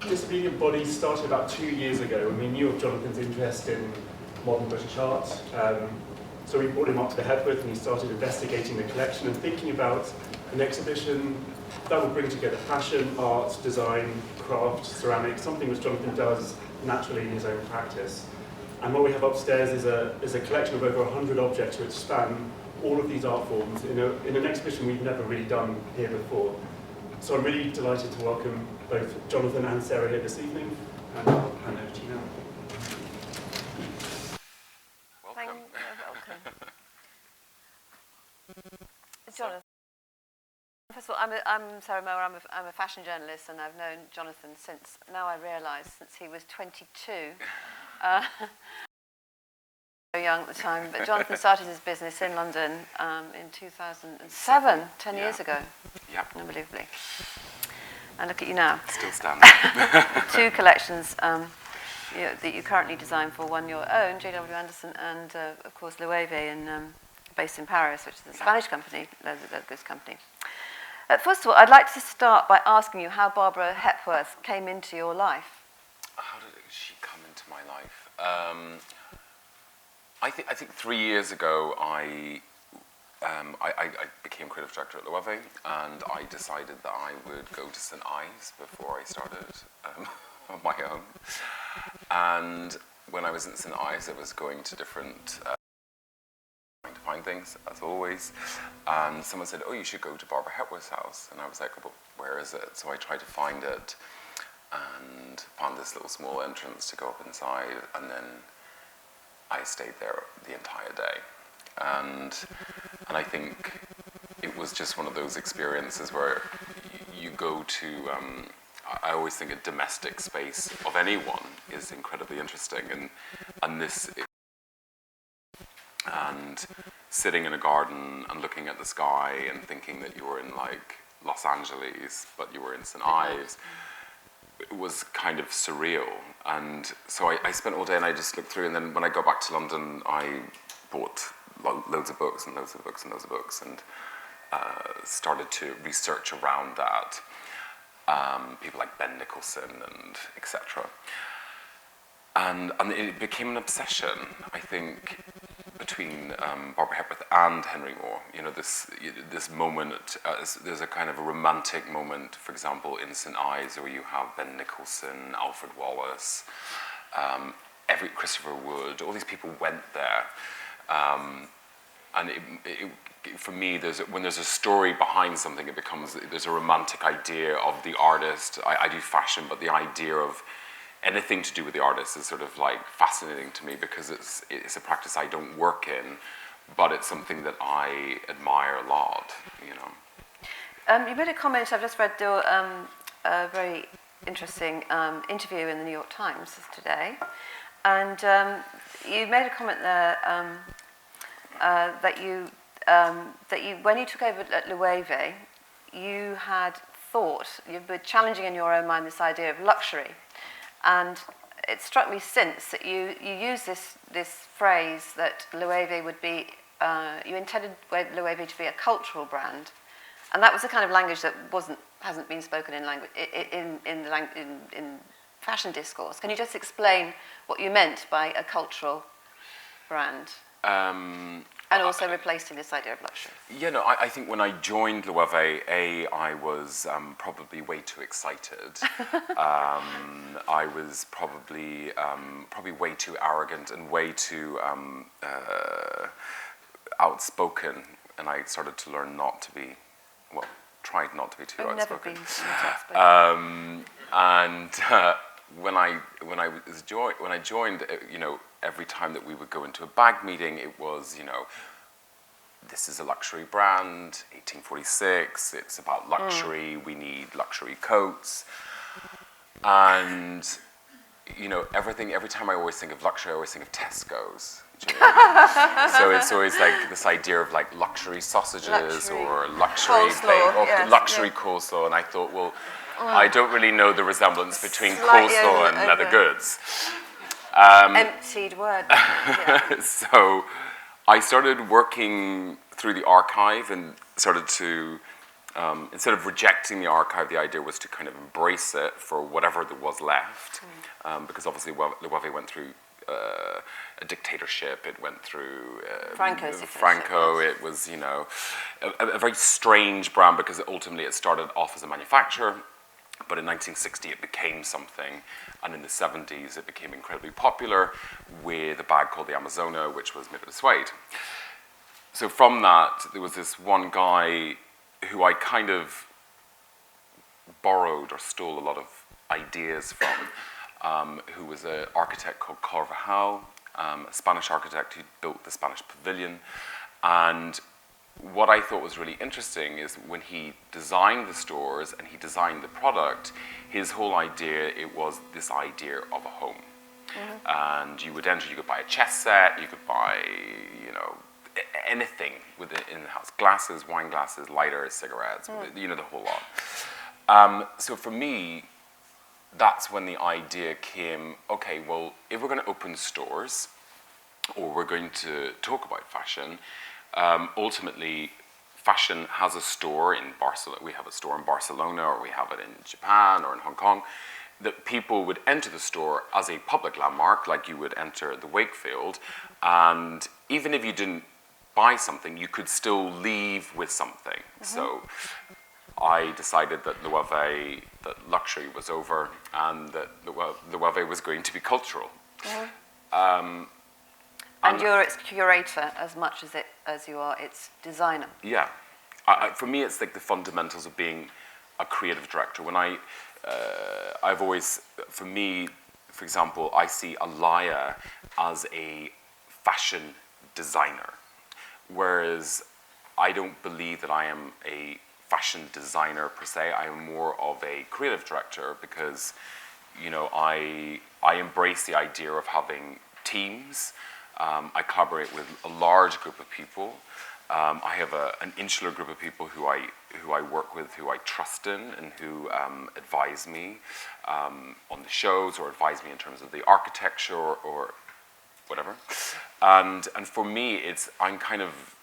Disobedient Bodies started about 2 years ago, and we knew of Jonathan's interest in modern British art. So we brought him up to the Hepworth, and he started investigating the collection and thinking about an exhibition that would bring together fashion, art, design, craft, ceramics, something which Jonathan does naturally in his own practice. And what we have upstairs is a collection of over 100 objects which span all of these art forms in an exhibition we've never really done here before. So I'm really delighted to welcome both Jonathan and Sarah here this evening, and I'll hand over to you now. Welcome. Jonathan. First of all, I'm Sarah Mower. I'm a fashion journalist, and I've known Jonathan since, now I realise, since he was 22. So young at the time, but Jonathan started his business in London in 2007, 10 years ago. Yeah. Unbelievably. And look at you now. Still standing. 2 collections that you currently design for, one your own, J.W.ANDERSON, and of course LOEWE, based in Paris, which is a Spanish company, leather goods company. First of all, I'd like to start by asking you how Barbara Hepworth came into your life. How did she come into my life? I think 3 years ago I became creative director at LOEWE, and I decided that I would go to St. Ives before I started on my own. And when I was in St. Ives, I was going to different trying to find things, as always. And someone said, "Oh, you should go to Barbara Hepworth's house." And I was like, "Well, where is it?" So I tried to find it, and found this little small entrance to go up inside, and then I stayed there the entire day. And I think it was just one of those experiences where you go to, I always think a domestic space of anyone is incredibly interesting, and sitting in a garden and looking at the sky and thinking that you were in like Los Angeles, but you were in St. Ives, it was kind of surreal. And so I spent all day and I just looked through, and then when I got back to London, I bought loads of books and loads of books and loads of books, and started to research around that. People like Ben Nicholson and etc. And it became an obsession, I think, between Barbara Hepworth and Henry Moore. You know, this moment, there's a kind of a romantic moment, for example, in St. Ives, where you have Ben Nicholson, Alfred Wallace, Christopher Wood, all these people went there. And for me, when there's a story behind something, there's a romantic idea of the artist. I do fashion, but the idea of anything to do with the artist is sort of like fascinating to me, because it's a practice I don't work in, but it's something that I admire a lot, you know. You made a comment, I've just read your very interesting interview in the New York Times today, and you made a comment there that you, when you took over at LOEWE, you had thought, you were challenging in your own mind this idea of luxury. And it struck me since that you used this phrase that LOEWE would be, you intended LOEWE to be a cultural brand, and that was the kind of language that hasn't been spoken in fashion discourse. Can you just explain what you meant by a cultural brand? And also replacing this idea of luxury. Yeah, no, I think when I joined LOEWE, I was probably way too excited. I was probably way too arrogant and way too outspoken, and I started to learn not to be, well, tried not to be too outspoken. Never been too outspoken. And when I joined, you know, every time that we would go into a bag meeting, it was, you know, this is a luxury brand, 1846, it's about luxury, we need luxury coats. And, you know, every time I always think of luxury, I always think of Tesco's. So it's always like this idea of like luxury sausages or luxury luxury coleslaw, and I thought, well, I don't really know the resemblance between coleslaw and leather goods. Emptied word. Yeah. So I started working through the archive and started to instead of rejecting the archive, the idea was to kind of embrace it for whatever there was left, because obviously LOEWE went through a dictatorship. It went through Franco. It was, you know, a very strange brand because ultimately it started off as a manufacturer, but in 1960 it became something, and in the 70s it became incredibly popular with a bag called the Amazona, which was made of suede. So from that, there was this one guy who I kind of borrowed or stole a lot of ideas from, who was an architect called Carvajal, a Spanish architect who built the Spanish Pavilion. And what I thought was really interesting is when he designed the stores and he designed the product, his whole idea, it was this idea of a home. And you would enter, you could buy a chess set, you could buy, you know, anything within in the house, glasses, wine glasses, lighters, cigarettes, you know, the whole lot. So for me, that's when the idea came, okay, well, if we're going to open stores, or we're going to talk about fashion, ultimately, fashion has a store in Barcelona. We have a store in Barcelona, or we have it in Japan, or in Hong Kong, that people would enter the store as a public landmark, like you would enter the Wakefield, and even if you didn't buy something, you could still leave with something. So I decided that LOEWE, that luxury was over, and that LOEWE was going to be cultural. And you're its curator as much as you are its designer. Yeah. For me, it's like the fundamentals of being a creative director. When I've always, for me, for example, I see Alaya as a fashion designer, whereas I don't believe that I am a fashion designer per se. I am more of a creative director because, you know, I embrace the idea of having teams. I collaborate with a large group of people. I have an insular group of people who I work with, who I trust in, and who advise me on the shows, or advise me in terms of the architecture or whatever. And for me, I'm kind of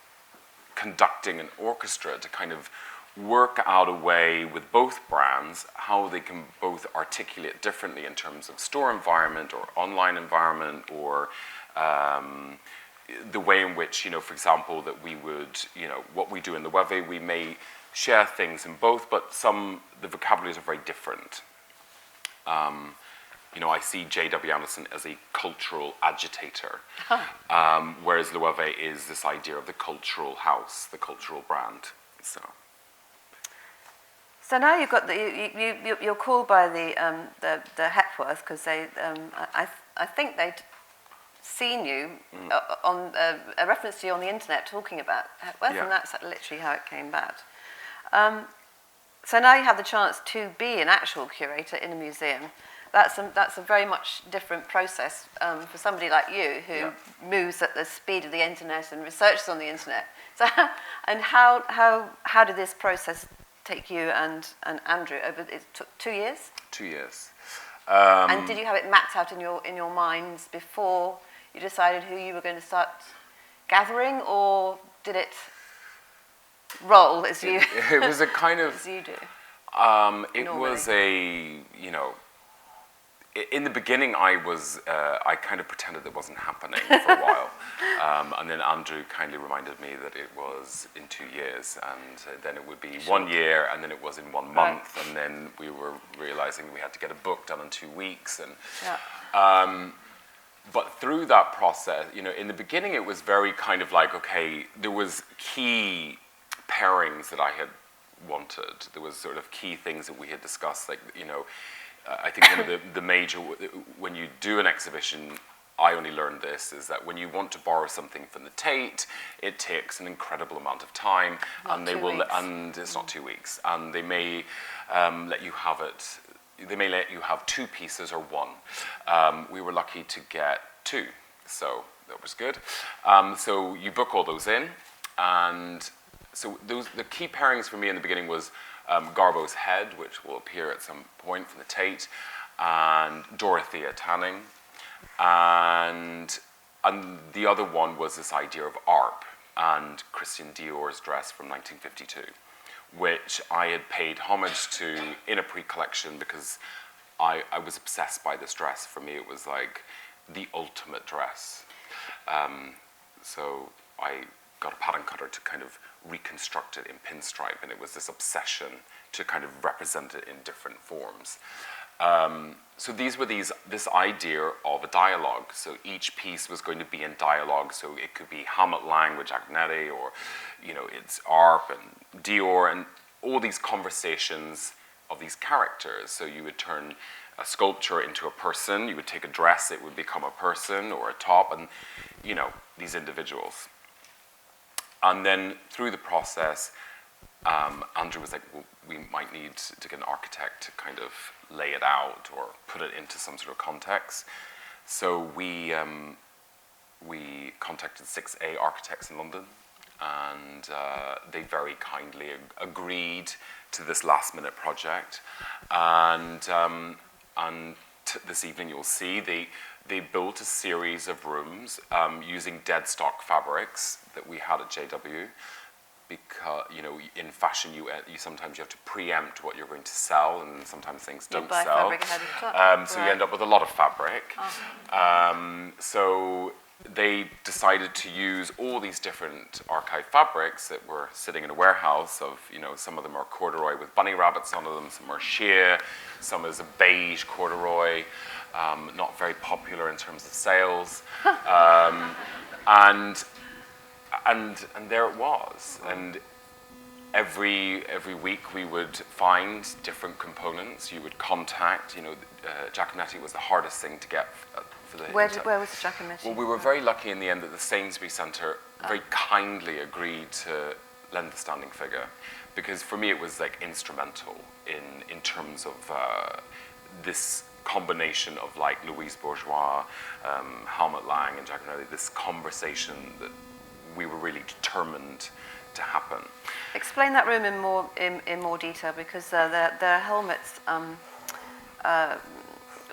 conducting an orchestra to kind of work out a way with both brands how they can both articulate differently in terms of store environment or online environment, or the way in which, you know, for example, that we would, you know, what we do in the LOEWE, we may share things in both, but the vocabularies are very different. You know, I see J.W.ANDERSON as a cultural agitator, whereas LOEWE is this idea of the cultural house, the cultural brand. So now you've got you're called by the Hepworth because they I think they'd seen you on a reference to you on the internet talking about Hepworth, and that's literally how it came about. So now you have the chance to be an actual curator in a museum. That's a very much different process for somebody like you who moves at the speed of the internet and researches on the internet. So, and how did this process take you and Andrew over? It took 2 years. 2 years. And did you have it mapped out in your minds before you decided who you were going to start gathering, or did it roll as you? It was a kind of as you do. It was a, you know. In the beginning, I kind of pretended it wasn't happening for a while, and then Andrew kindly reminded me that it was in 2 years, and then it would be 1 year, and then it was in 1 month, and then we were realizing we had to get a book done in 2 weeks, and but through that process, you know, in the beginning, it was very kind of like, okay, there was key pairings that I had wanted. There was sort of key things that we had discussed, like, you know. I think one of the major, when you do an exhibition, I only learned this, is that when you want to borrow something from the Tate, it takes an incredible amount of time, and and it's not 2 weeks, and they may let you have it. They may let you have 2 pieces or 1. We were lucky to get 2, so that was good. So you book all those in, and so the key pairings for me in the beginning was Garbo's Head, which will appear at some point from the Tate, and Dorothea Tanning, and the other one was this idea of ARP and Christian Dior's dress from 1952, which I had paid homage to in a pre-collection because I was obsessed by this dress. For me, it was like the ultimate dress. So I got a pattern cutter to kind of reconstruct it in pinstripe, and it was this obsession to kind of represent it in different forms. So these were this idea of a dialogue. So each piece was going to be in dialogue. So it could be Helmut Lang with Giacometti, or it's ARP and Dior, and all these conversations of these characters. So you would turn a sculpture into a person. You would take a dress, it would become a person or a top, and these individuals. And then through the process, Andrew was like, well, we might need to get an architect to kind of lay it out or put it into some sort of context. So we contacted 6A architects in London, and they very kindly agreed to this last-minute project. And this evening you'll see they built a series of rooms using dead stock fabrics that we had at JW. Because in fashion, you sometimes you have to preempt what you're going to sell, and sometimes things don't buy sell. fabric ahead of time. So you end up with a lot of fabric. So they decided to use all these different archive fabrics that were sitting in a warehouse. Of some of them are corduroy with bunny rabbits on them, some are sheer, some is a beige corduroy, not very popular in terms of sales, and there it was. And every week we would find different components. You would contact. Giacometti was the hardest thing to get for the. Where was Giacometti? Well, we were very lucky in the end that the Sainsbury's Centre very kindly agreed to lend the standing figure, because for me it was like instrumental in terms of this combination of like Louise Bourgeois, Helmut Lang, and Giacometti. This conversation that we were really determined to happen. Explain that room in more detail, because they're Helmut's.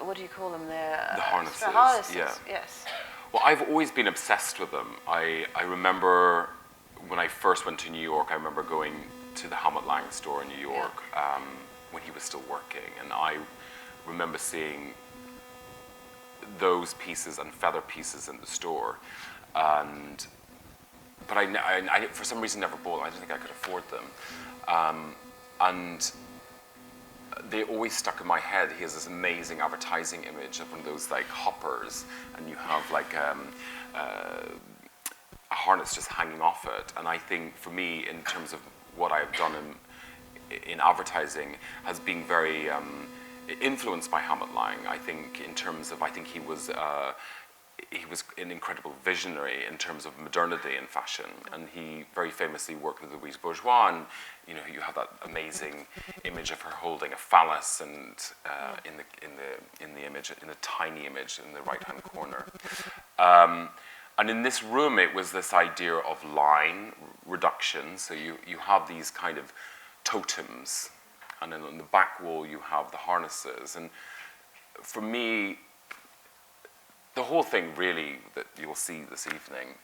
What do you call them? They're the harnesses. The harnesses. Yeah. Yes. Well, I've always been obsessed with them. I remember when I first went to New York. I remember going to the Helmut Lang store in New York when he was still working, and I remember seeing those pieces and feather pieces in the store, but I for some reason never bought them. I didn't think I could afford them, and they always stuck in my head. He has this amazing advertising image of one of those like hoppers, and you have like a harness just hanging off it. And I think for me, in terms of what I've done in advertising, has been very influenced by Helmut Lang. I think in terms of, he was an incredible visionary in terms of modernity in fashion, and he very famously worked with Louise Bourgeois, and you have that amazing image of her holding a phallus, and in the image, in a tiny image in the right hand corner. And in this room, it was this idea of line reduction. So you have these kind of totems, and then on the back wall you have the harnesses. And for me, the whole thing really that you'll see this evening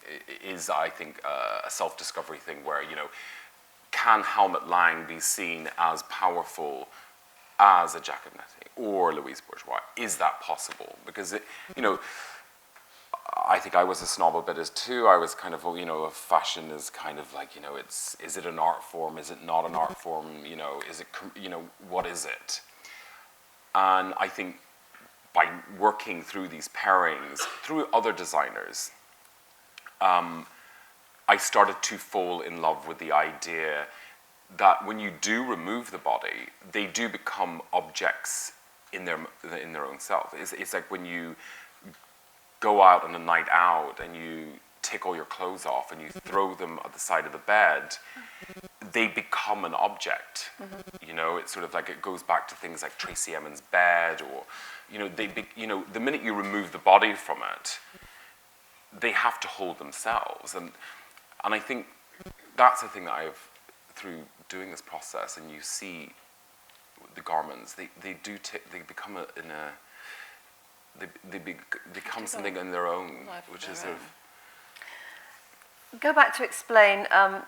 is, I think, a self-discovery thing where, can Helmut Lang be seen as powerful as a Giacometti or Louise Bourgeois? Is that possible? Because, I think I was a snob a bit as too. I was kind of, fashion is kind of like, is it an art form? Is it not an art form? Is it, what is it? And I think by working through these pairings, through other designers, I started to fall in love with the idea that when you do remove the body, they do become objects in their own self. It's like when you go out on a night out and you take all your clothes off and you throw them at the side of the bed, they become an object. Mm-hmm. It's sort of like, it goes back to things like Tracy Emin's bed, or the minute you remove the body from it, they have to hold themselves. And I think that's the thing that I've, through doing this process, and you see the garments, they become they become something in their own, which is sort of. Go back to explain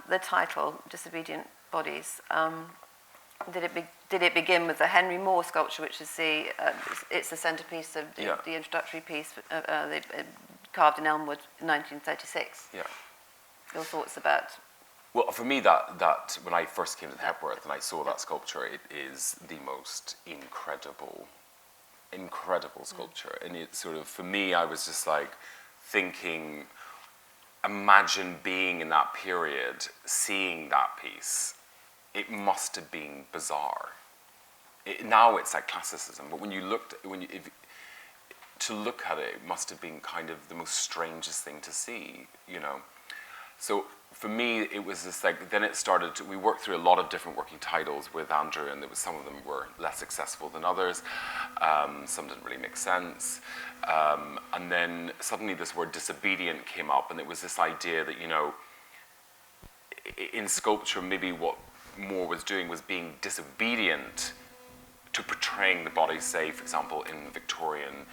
the title, Disobedient Bodies. Did it begin with the Henry Moore sculpture, which is it's the centerpiece of the introductory piece, carved in Elmwood in 1936? Yeah. Your thoughts about? Well, for me, that when I first came to Hepworth and I saw that sculpture, it is the most incredible sculpture. And it sort of, for me, I was just like thinking, imagine being in that period, seeing that piece. It must have been bizarre. Now it's like classicism, but when you looked, to look at it, it must have been kind of the most strangest thing to see, you know. So for me, it was just like, then it started, we worked through a lot of different working titles with Andrew, and some of them were less successful than others. Some didn't really make sense. And then suddenly this word disobedient came up, and it was this idea that, you know, in sculpture, maybe what Moore was doing was being disobedient to portraying the body, say, for example, in Victorian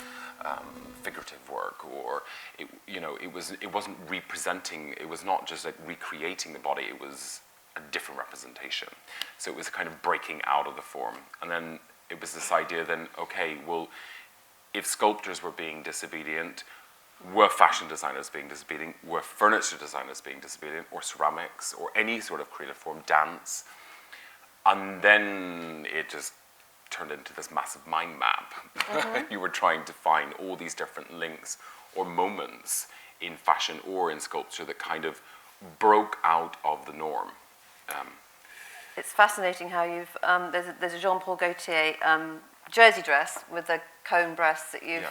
figurative work, or it wasn't representing. It was not just like recreating the body. It was a different representation. So it was kind of breaking out of the form. And then it was this idea. Then, okay, well, if sculptors were being disobedient, were fashion designers being disobedient? Were furniture designers being disobedient? Or ceramics? Or any sort of creative form, dance? And then it just turned into this massive mind map. Mm-hmm. You were trying to find all these different links or moments in fashion or in sculpture that kind of broke out of the norm. It's fascinating how you've, there's a Jean-Paul Gaultier jersey dress with the cone breasts that you've,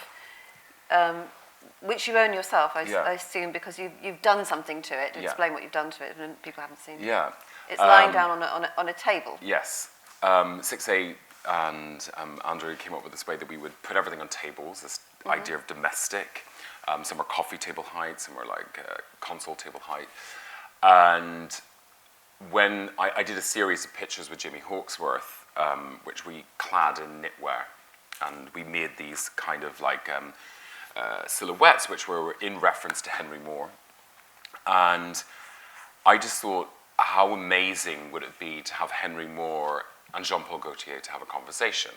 which you own yourself, I assume, because you've done something to it, to explain what you've done to it, and people haven't seen it. Yeah. It's lying down on a table. Yes. 6A and Andrew came up with this way that we would put everything on tables, this idea of domestic. Some are coffee table height, some are like console table height. And when I did a series of pictures with Jimmy Hawksworth, which we clad in knitwear, and we made these kind of like silhouettes which were in reference to Henry Moore. And I just thought, how amazing would it be to have Henry Moore and Jean-Paul Gaultier to have a conversation?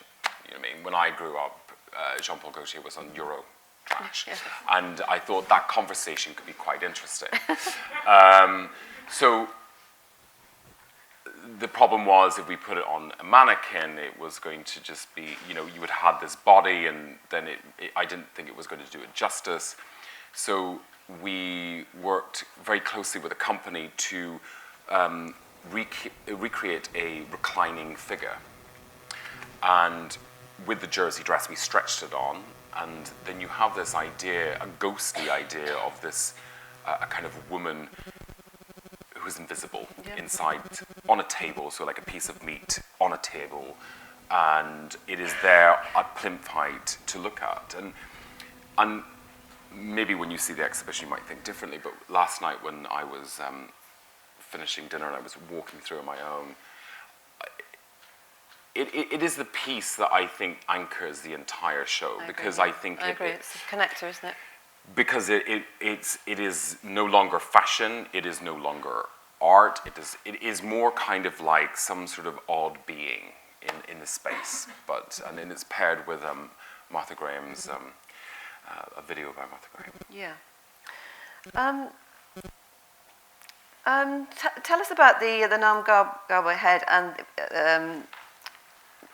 You know what I mean? When I grew up, Jean-Paul Gaultier was on Euro Trash. And I thought that conversation could be quite interesting. So the problem was, if we put it on a mannequin, it was going to just be, you know, you would have this body, and then I didn't think it was going to do it justice. So we worked very closely with a company to recreate a reclining figure. And with the jersey dress, we stretched it on, and then you have this idea, a ghostly idea of this, a kind of woman who's invisible inside, on a table, so like a piece of meat on a table, and it is there at plinth height to look at. And maybe when you see the exhibition you might think differently, but last night when I was finishing dinner and I was walking through on my own, it is the piece that I think anchors the entire show, because I think I agree. It's a connector, isn't it? Because it is no longer fashion, it is no longer art, it is more kind of like some sort of odd being in the space. And then it's paired with Martha Graham's a video by Martha Graham. Yeah. Tell us about the Nam Garbo head, and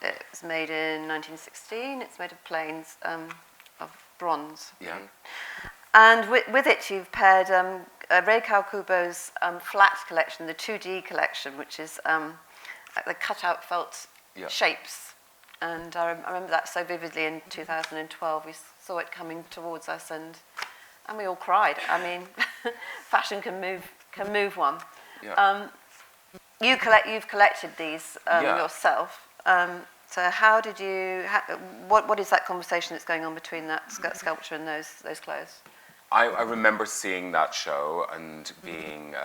it was made in 1916. It's made of planes of bronze. Yeah. And with it, you've paired Ray Kawakubo's flat collection, the 2D collection, which is the cut-out felt shapes. And I remember that so vividly in 2012. We saw it coming towards us, and we all cried. I mean, fashion can move one. Yeah. You've collected these yourself. So how did you? What is that conversation that's going on between that sculpture and those clothes? I remember seeing that show and being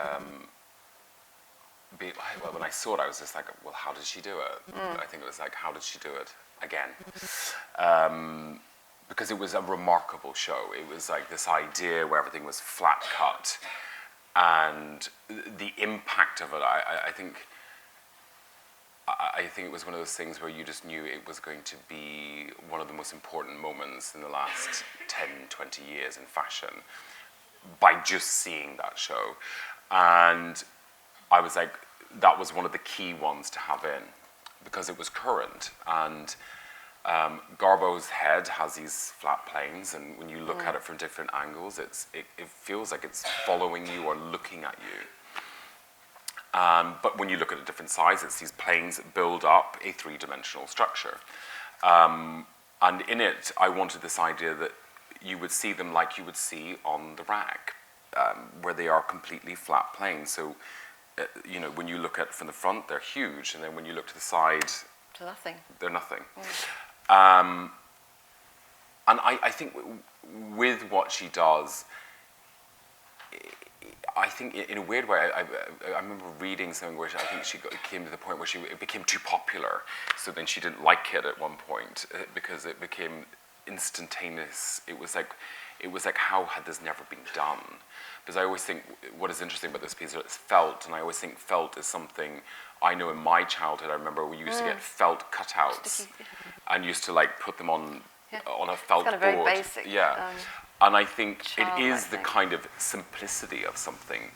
well, when I saw it, I was just like, well, how did she do it? I think it was like, how did she do it again? Because it was a remarkable show. It was like this idea where everything was flat cut, and the impact of it, I think I think it was one of those things where you just knew it was going to be one of the most important moments in the last 10, 20 years in fashion by just seeing that show. And I was like, that was one of the key ones to have in because it was current. And Garbo's head has these flat planes, and when you look at it from different angles, it feels like it's following you or looking at you. But when you look at a different size, it's these planes that build up a three-dimensional structure. And in it, I wanted this idea that you would see them like you would see on the rack, where they are completely flat planes. So, you know, when you look at from the front, they're huge, and then when you look to the side, nothing. They're nothing. And I think with what she does, I think in a weird way, I remember reading something where I think she came to the point where it became too popular. So then she didn't like it at one point because it became instantaneous. It was like how had this never been done? Because I always think what is interesting about this piece is felt, and I always think felt is something I know in my childhood. I remember we used to get felt cutouts and used to like put them on a felt it's kind of board. very basic. Yeah. And I think it is the thing. kind of simplicity of something,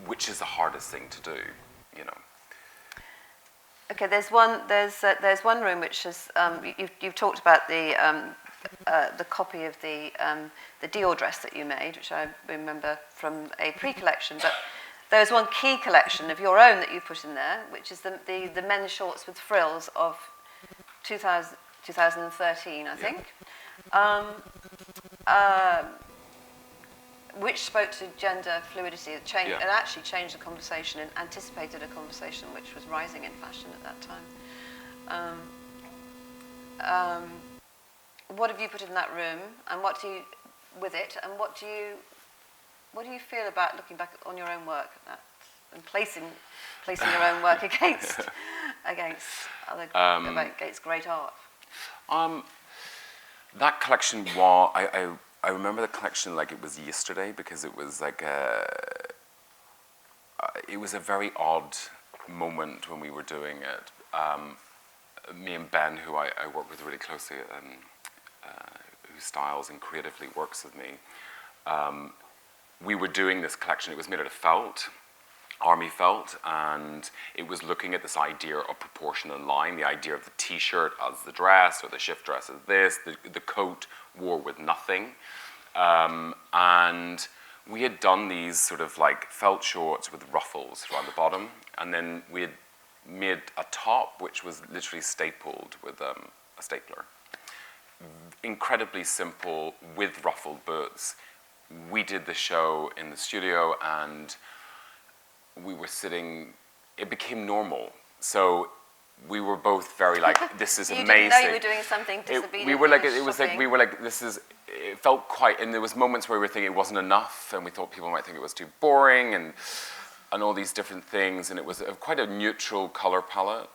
which is the hardest thing to do, you know. Okay, there's one room which is you've talked about the copy of the Dior dress that you made, which I remember from a pre-collection, but there's one key collection of your own that you put in there, which is the men's shorts with frills of 2013, I think. Which spoke to gender fluidity, it actually changed the conversation and anticipated a conversation which was rising in fashion at that time. What have you put in that room, and what do you feel about looking back on your own work and placing your own work against against great art? That collection I remember the collection like it was yesterday, because it was like it was a very odd moment when we were doing it. Me and Ben, who I work with really closely, who styles and creatively works with me, we were doing this collection. It was made out of felt, army felt, and it was looking at this idea of proportion and line, the idea of the t-shirt as the dress, or the shift dress as this, the coat wore with nothing. And we had done these sort of like felt shorts with ruffles around the bottom, and then we had made a top which was literally stapled with a stapler. Incredibly simple, with ruffled boots. We did the show in the studio, and we were sitting, it became normal. So we were both very like, this is you amazing. You didn't know you were doing something disobedient. We were like, this is, it felt quite, and there was moments where we were thinking it wasn't enough, and we thought people might think it was too boring, and all these different things, and it was quite a neutral color palette.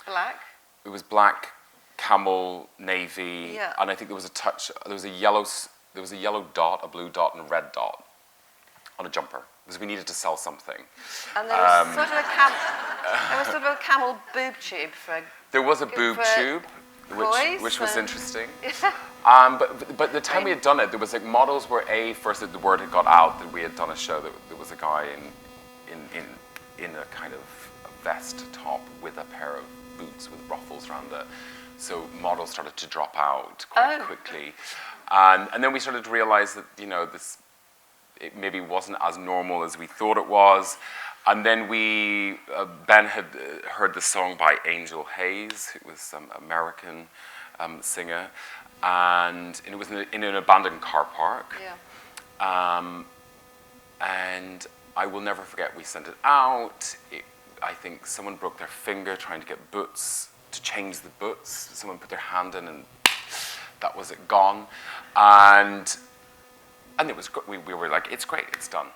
Black? It was black, camel, navy, and I think there was a touch, there was a yellow dot, a blue dot, and a red dot on a jumper, because we needed to sell something. And there was sort of a camel boob tube for. There was a boob tube, which was interesting. But the time we had done it, there was like models where first the word had got out that we had done a show that there was a guy in a kind of a vest top with a pair of boots with ruffles around it. So models started to drop out quite quickly, and then we started to realize that it maybe wasn't as normal as we thought it was. And then Ben had heard the song by Angel Hayes, who was some American singer, and it was in an abandoned car park. Yeah. And I will never forget, we sent it out. I think someone broke their finger trying to get boots, to change the boots. Someone put their hand in, and that was it, gone. And it was, we were like, it's great, it's done.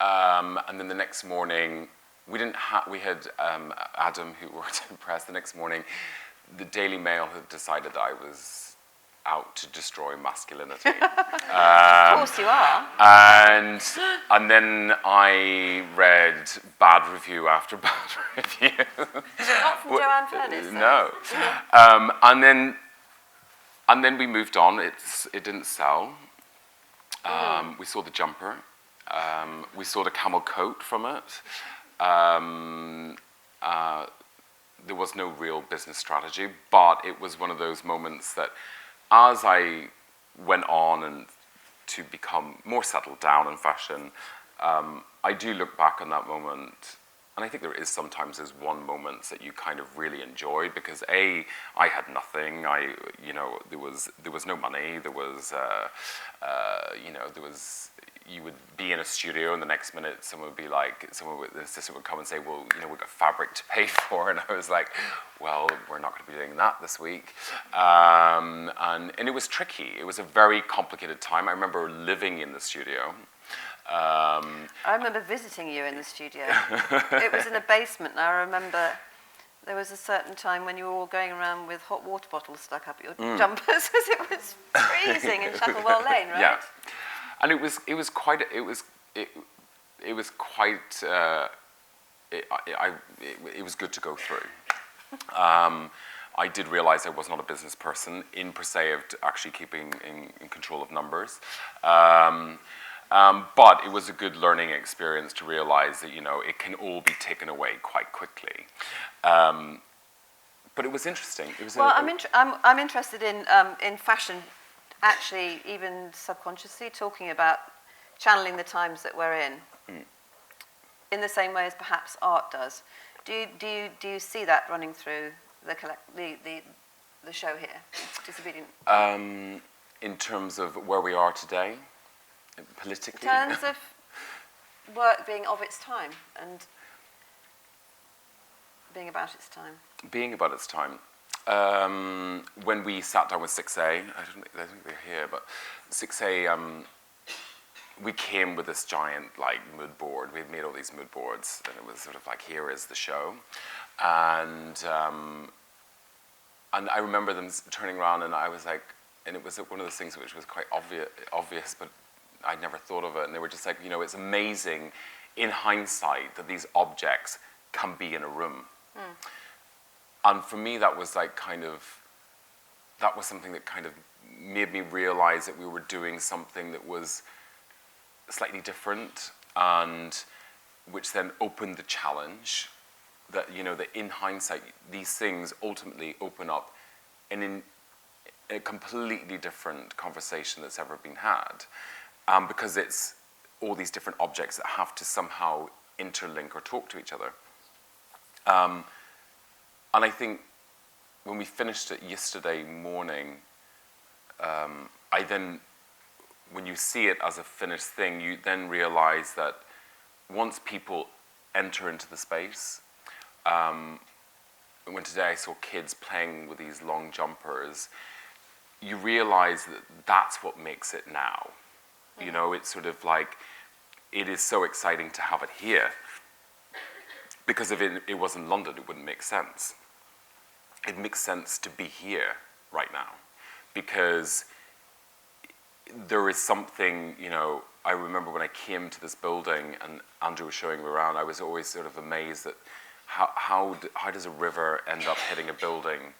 And then the next morning, we had Adam, who worked in press. The next morning, the Daily Mail had decided that I was out to destroy masculinity. Of course you are. And then I read bad review after bad review. Not from Joanne Furness. No. And then we moved on. It didn't sell. We saw the jumper. We saw the camel coat from it. There was no real business strategy, but it was one of those moments that as I went on and to become more settled down in fashion, I do look back on that moment, and I think there is sometimes there's one moment that you kind of really enjoy because I had nothing. There was no money. You would be in a studio, and the next minute the assistant would come and say, well, we've got fabric to pay for, and I was like, well, we're not going to be doing that this week. And it was tricky. It was a very complicated time. I remember living in the studio. I remember visiting you in the studio. It was in a basement, and I remember there was a certain time when you were all going around with hot water bottles stuck up your jumpers as it was freezing in Chapelwell Lane, right? Yeah. And it was quite good to go through. I did realize I was not a business person in per se of actually keeping in control of numbers. But it was a good learning experience to realize that it can all be taken away quite quickly. But it was interesting. I'm interested in fashion. Actually, even subconsciously, talking about channeling the times that we're in the same way as perhaps art does. Do you see that running through the show here, Disobedient? In terms of where we are today, politically? In terms of work being of its time and being about its time. Being about its time. When we sat down with 6A, I don't think they're here, but 6A, we came with this giant mood board. We had made all these mood boards, and it was sort of like, here is the show. And I remember them turning around, and I was like, and it was one of those things which was quite obvious, but I'd never thought of it. And they were just like, it's amazing in hindsight that these objects can be in a room. And for me, that was something that kind of made me realize that we were doing something that was slightly different, and which then opened the challenge that, that in hindsight, these things ultimately open up in a completely different conversation that's ever been had, because it's all these different objects that have to somehow interlink or talk to each other. And I think when we finished it yesterday morning, when you see it as a finished thing, you then realize that once people enter into the space, when today I saw kids playing with these long jumpers, you realize that that's what makes it now. It's sort of like, it is so exciting to have it here. Because if it was in London, it wouldn't make sense. It makes sense to be here right now. Because there is something, I remember when I came to this building and Andrew was showing me around, I was always sort of amazed at how does a river end up hitting a building?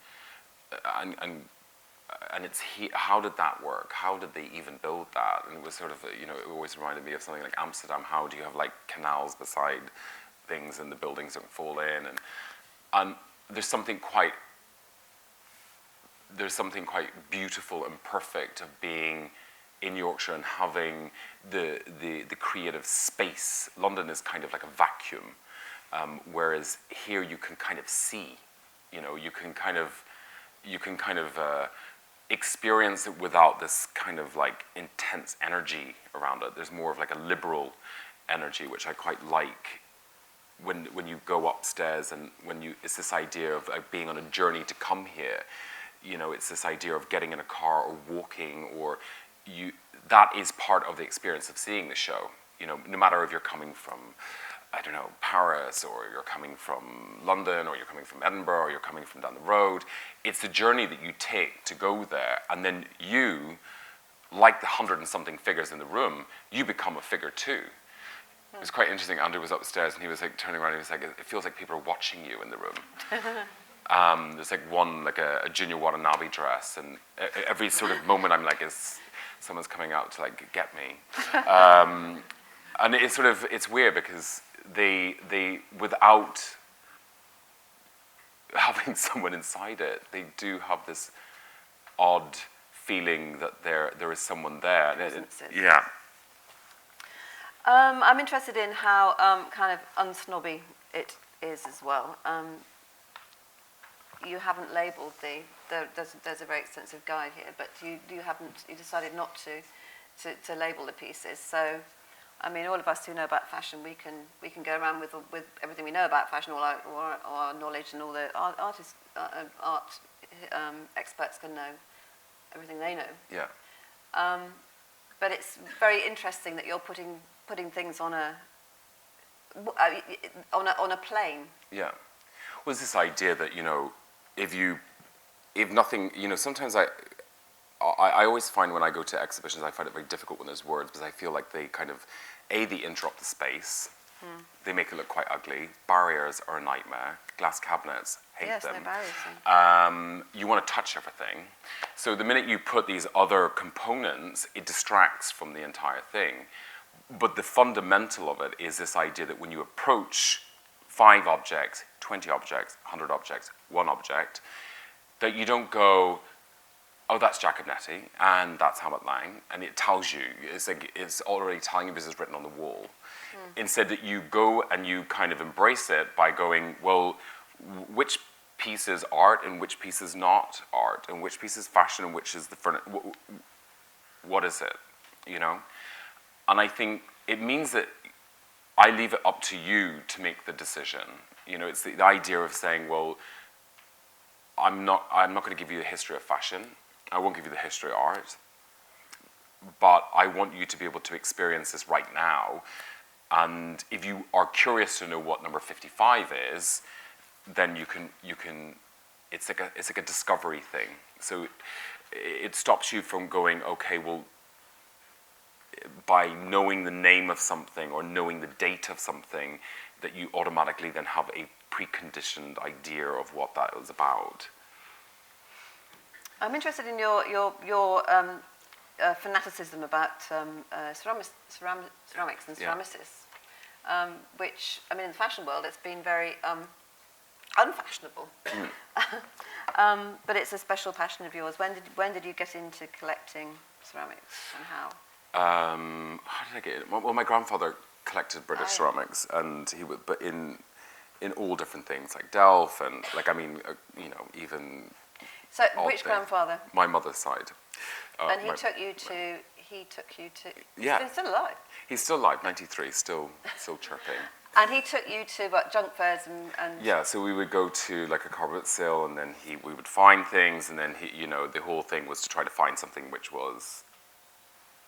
And it's how did that work? How did they even build that? And it was sort of, it always reminded me of something like Amsterdam. How do you have canals beside things and the buildings don't fall in? And there's something quite beautiful and perfect of being in Yorkshire and having the creative space. London is kind of like a vacuum, whereas here you can kind of see, you can kind of experience it without this kind of intense energy around it. There's more of a liberal energy, which I quite like. When you go upstairs and it's this idea of being on a journey to come here, it's this idea of getting in a car or walking, or that is part of the experience of seeing the show, no matter if you're coming from I don't know, Paris, or you're coming from London, or you're coming from Edinburgh, or you're coming from down the road. It's the journey that you take to go there, and then you, like the 100 and something figures in the room, you become a figure too. It was quite interesting. Andrew was upstairs, and he was like turning around, and he was like, it feels like people are watching you in the room. There's like one, like a Junior Watanabe dress, and every sort of moment I'm like, is someone's coming out to like get me. And it's sort of, it's weird because they without having someone inside it, they do have this odd feeling that there is someone there. Yeah. I'm interested in how kind of unsnobby it is as well. You haven't labelled there's a very extensive guide here, but you decided not to label the pieces. So, I mean, all of us who know about fashion, we can go around with everything we know about fashion, all our knowledge, and all the art experts can know everything they know. Yeah. But it's very interesting that you're putting things on a plane. Yeah. Well, it's this idea that, you know, if nothing, you know, sometimes I always find when I go to exhibitions, I find it very difficult when there's words, because I feel like they kind of, they interrupt the space. They make it look quite ugly. Barriers are a nightmare. Glass cabinets, hate them. Yes, they're barriers. You want to touch everything. So the minute you put these other components, it distracts from the entire thing. But the fundamental of it is this idea that when you approach 5 objects, 20 objects, 100 objects, 1 object, that you don't go, oh, that's Giacometti, and that's Helmut Lang, and it tells you, it's like it's already telling you because it's written on the wall. Instead that you go and you kind of embrace it by going, well, which piece is art and which piece is not art, and which piece is fashion and which is the furniture, what is it, you know? And I think it means that I leave it up to you to make the decision. You know, it's the idea of saying, well, I'm not going to give you the history of fashion. I won't give you the history of art. But I want you to be able to experience this right now. And if you are curious to know what number 55 is, then you can. It's like a discovery thing. So it stops you from going, okay, well, by knowing the name of something or knowing the date of something, that you automatically then have a preconditioned idea of what that was about. I'm interested in your fanaticism about ceramics and ceramicists, which, I mean, in the fashion world, it's been very unfashionable. But it's a special passion of yours. When did you get into collecting ceramics, and how? How did I get it? Well, my grandfather collected British ceramics, and he would, but in all different things, like Delft, and like, I mean, you know, even. So, which grandfather? My mother's side. And he took you to. Yeah. He's still alive. He's still alive, 93, still chirping. And he took you to what, junk fairs and. Yeah, so we would go to like a carpet sale, and then we would find things, and then you know, the whole thing was to try to find something which was.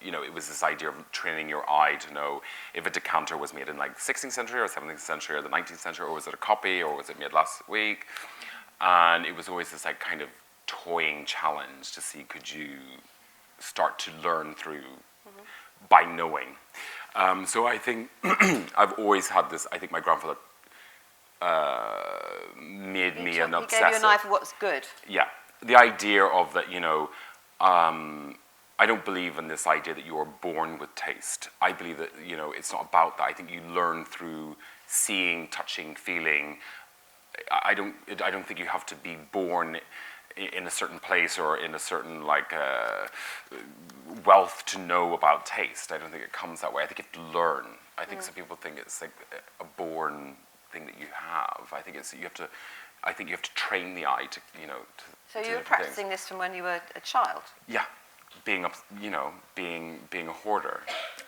You know, it was this idea of training your eye to know if a decanter was made in like the 16th century or 17th century or the 19th century, or was it a copy, or was it made last week? And it was always this like kind of toying challenge to see, could you start to learn through by knowing. So I think I've always had this, I think my grandfather made me an obsessive. He gave you an eye for what's good. Yeah, the idea of that, you know, I don't believe in this idea that you are born with taste. I believe that, you know, it's not about that. I think you learn through seeing, touching, feeling. I don't think you have to be born in a certain place or in a certain like wealth to know about taste. I don't think it comes that way. I think you have to learn. I think some people think it's like a born thing that you have. I think you have to train the eye to, you know. So you were practicing this from when you were a child? Yeah. Being a hoarder,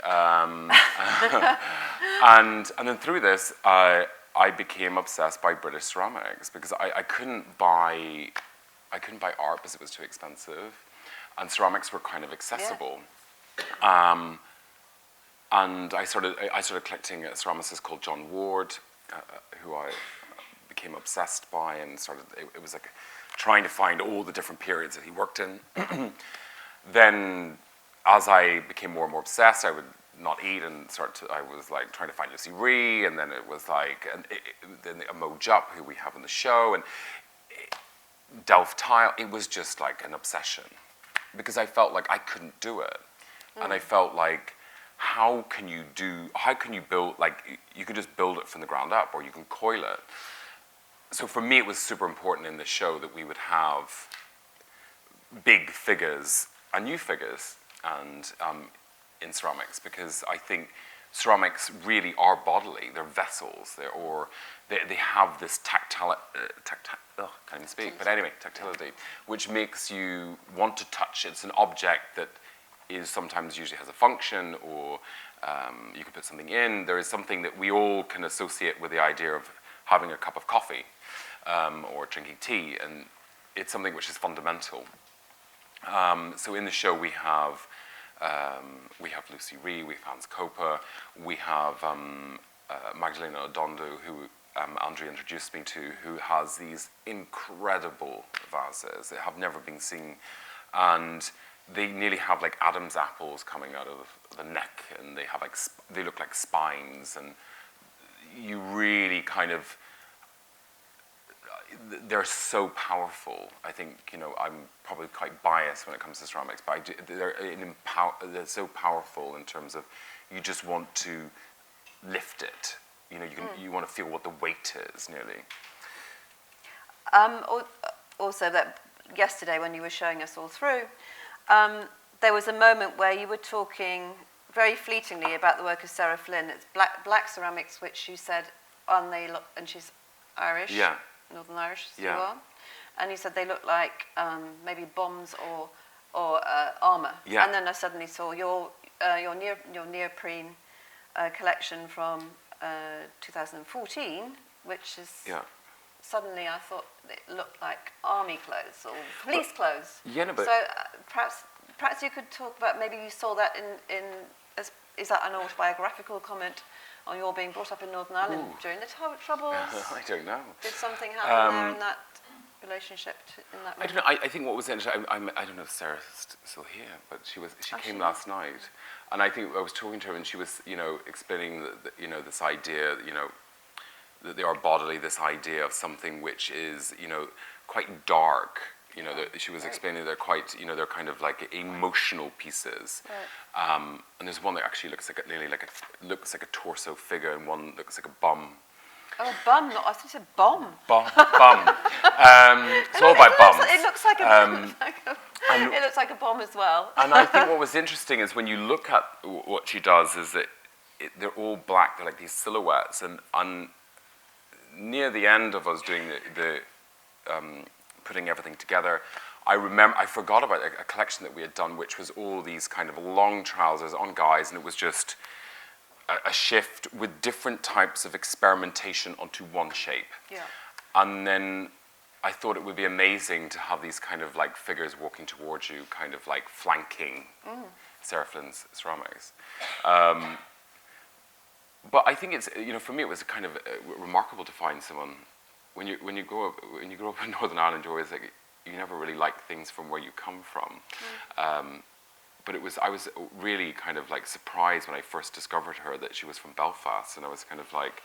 and then through this, I became obsessed by British ceramics because I couldn't buy art because it was too expensive, and ceramics were kind of accessible. And I started collecting a ceramicist called John Ward, who I became obsessed by, and it was like trying to find all the different periods that he worked in. Then, as I became more and more obsessed, I would not eat and I was like trying to find Lucy Rhee, and then it was like, then Mo Jupp, who we have on the show, and Delft Tile. It was just like an obsession, because I felt like I couldn't do it. And I felt like, how can you build, like, you can just build it from the ground up, or you can coil it. So for me, it was super important in the show that we would have big figures and new figures and in ceramics, because I think ceramics really are bodily. They're vessels. They have this can't even speak, but anyway, tactility, which makes you want to touch. It's an object that is sometimes usually has a function, or you can put something in. There is something that we all can associate with the idea of having a cup of coffee or drinking tea, and it's something which is fundamental. So in the show we have Lucy Rhee, we have Hans Koper, we have Magdalena Odondo, who Andrea introduced me to, who has these incredible vases that have never been seen, and they nearly have like Adam's apples coming out of the neck, and they have like they look like spines, and you really kind of, they're so powerful. I think, you know, I'm probably quite biased when it comes to ceramics, but they're so powerful in terms of you just want to lift it. You know, you want to feel what the weight is, nearly. Also, that yesterday when you were showing us all through, there was a moment where you were talking very fleetingly about the work of Sarah Flynn. It's black ceramics, which you said, and she's Irish. Yeah. Northern Irish, as Yeah. you are, and you said they look like maybe bombs or armor. Yeah. And then I suddenly saw your neoprene collection from 2014, which is suddenly I thought it looked like army clothes or police clothes. Yeah, no, but so perhaps you could talk about, maybe you saw that is that an autobiographical comment on your being brought up in Northern Ireland during the Troubles? I don't know. Did something happen there in that relationship? I don't know. I think what was interesting, I don't know if Sarah's still here, but she came last night, and I think I was talking to her, and she was, you know, explaining this idea, you know, that they are bodily, this idea of something which is, you know, quite dark. You know, she was explaining they're quite, you know, they're kind of like emotional pieces. Right. And there's one that actually looks like looks like a torso figure, and one looks like a bum. Oh, a bum! I thought you said bomb. Bum. It's all about bums. It looks like it looks like a bomb as well. And I think what was interesting is when you look at what she does, is that they're all black. They're like these silhouettes, and near the end of us doing the putting everything together, I forgot about a collection that we had done, which was all these kind of long trousers on guys, and it was just a shift with different types of experimentation onto one shape. Yeah. And then I thought it would be amazing to have these kind of like figures walking towards you, kind of like flanking Sarah Flynn's ceramics. But I think it's, you know, for me it was kind of remarkable to find someone. When you grow up in Northern Ireland, you're always like, you never really like things from where you come from. But I was really kind of like surprised when I first discovered her that she was from Belfast, and I was kind of like,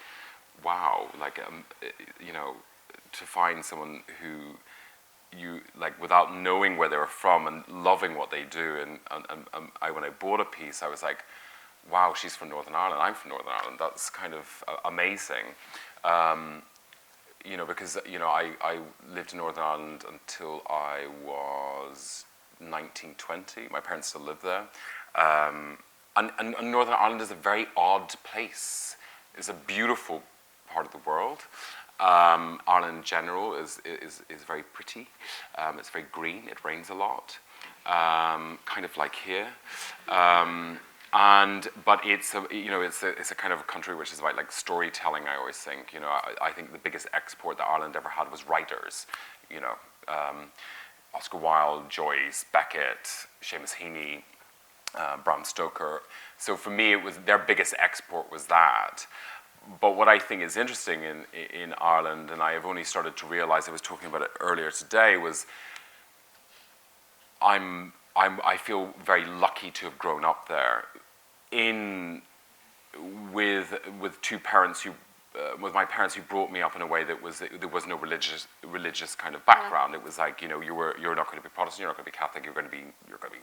wow, like you know, to find someone who you like without knowing where they were from and loving what they do, and when I bought a piece, I was like, wow, she's from Northern Ireland. I'm from Northern Ireland. That's kind of amazing. You know, because, you know, I lived in Northern Ireland until I was 19, 20. My parents still live there. And Northern Ireland is a very odd place. It's a beautiful part of the world. Ireland in general is very pretty. It's very green. It rains a lot, kind of like here. But it's a kind of a country which is about like storytelling. I always think, you know, I think the biggest export that Ireland ever had was writers. You know, Oscar Wilde, Joyce, Beckett, Seamus Heaney, Bram Stoker. So for me, it was their biggest export was that. But what I think is interesting in Ireland, and I have only started to realize, I was talking about it earlier today, was I feel very lucky to have grown up there with two parents who with my parents who brought me up in a way that there was no religious kind of background. It was like, you're not going to be Protestant, you're not going to be Catholic, you're going to be